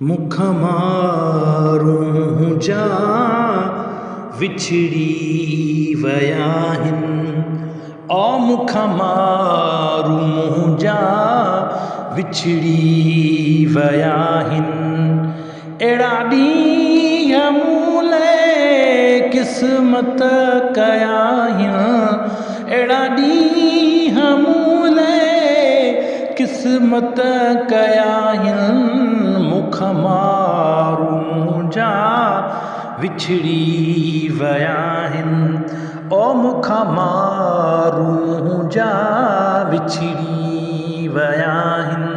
मुख मारूं जा विछड़ी वया आहिनि। ओ मुख मारूं जा विछड़ी वया आहिनि। अहिड़ा ॾींहं मूं लाइ क़िस्मत कया आहिनि। अहिड़ा ॾींहं मूं लाइ क़िस्मत कया आहिनि। मुख मारूं जा विछड़ी वया आहिनि। ओ मुख मारूं जा विछड़ी वया आहिनि।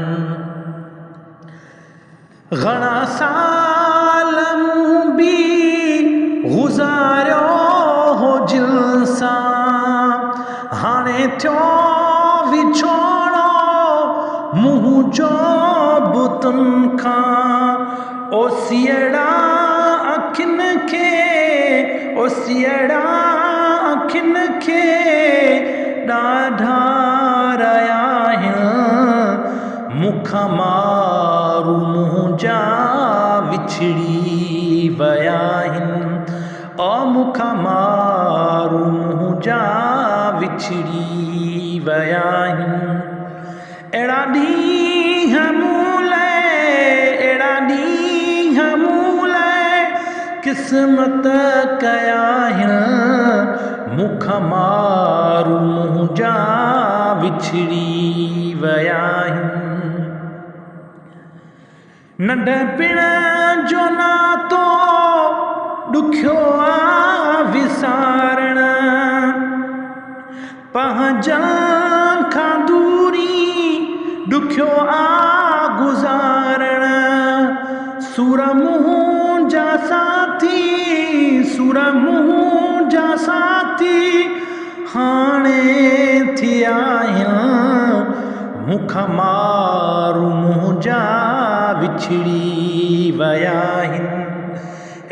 घणा साल मूं बि गुज़ारियो हो जिन सां, हाणे थियो विछोड़ो मुंहिंजो बुतनि खां। ओ सियड़ा अखियुनि खे, ओ सियड़ा अखियुनि खे ॾाढा रहिया आहिनि। मुख मारूं जा विछड़ी वया आहिनि। ओ मुख मारूं जा विछड़ी वया आहिनि। अहिड़ा ॾींहं मूं लाइ, अहिड़ा ॾींहं मूं लाइ क़िस्मत कया आहिनि। मुख मारूं जा विछड़ी वया आहिनि। नंढपिण जो नातो ॾुखियो आ विसारण, पंहिंजनि खां दूरी ॾुखियो आ गुज़ारण। सूर मुंहुं जा साथी, सूर मुंहुं जा साथी हाणे थिया आहिनि। मुख मारूं जा विछड़ी वया आहिनि।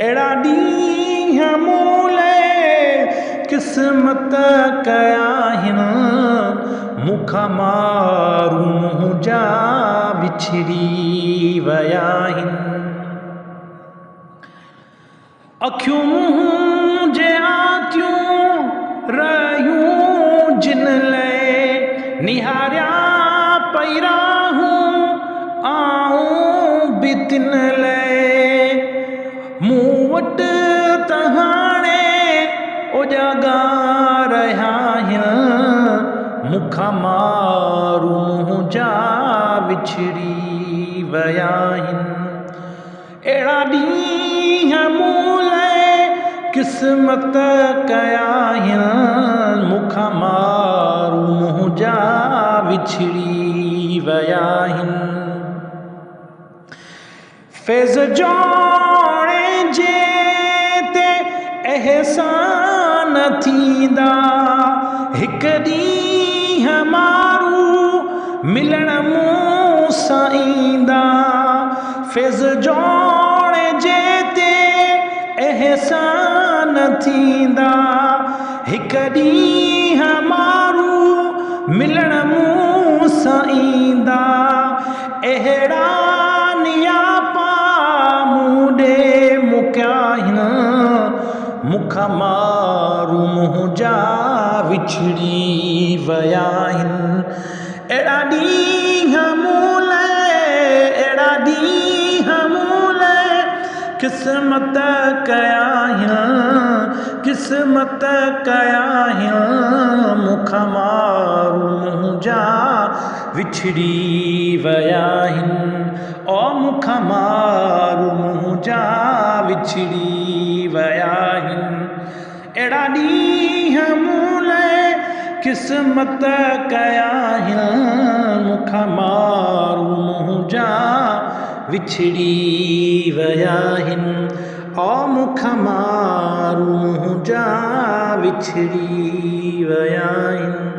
अहिड़ा ॾींहं मूं लाइ क़िस्मत कया आहिनि। मुख मारूं जा विछड़ी वया आहिनि। अखियूं मुंहिंजे आतियूं रहियूं जिन लाइ, निहारिया पई राहूं आऊं बि तिन लाइ। मूं वटि त हाणे उजागा रहिया आहिनि। मुख मारूं जा विछड़ी वया आहिनि। अहिड़ा ॾींहं मूं लाइ क़िस्मत कया आहिनि। मुख मारूं जा विछड़ी वया आहिनि। फैज़ जोड़े जे ते अहसान थींदा, हिकु ॾींहं मारूं मिलण मूं सां ईंदा। फैज़ जोड़े जे ते अहसान थींदा, हिकु ॾींहं मारूं मिलण मूं सां ईंदा। अहिड़ा नियापा मूं ॾे मुकिया आहिनि। मुख मारूं जा विछड़ी वया आहिनि। अहिड़ा ॾींहं मूं लाइ, अहिड़ा ॾींहं मूं लाइ क़िस्मत कया आहिनि। क़िस्मत कया आहिनि। मुख मारूं जा विछड़ी वया आहिनि। ओ मुख मारूं जा विछड़ी वया आहिनि। अहिड़ा ॾींहं मूं लाइ क़िस्मत कया आहिनि। मुख मारूं जा विछड़ी वया आहिनि। ओ मुख मारूं जा विछड़ी वया आहिनि।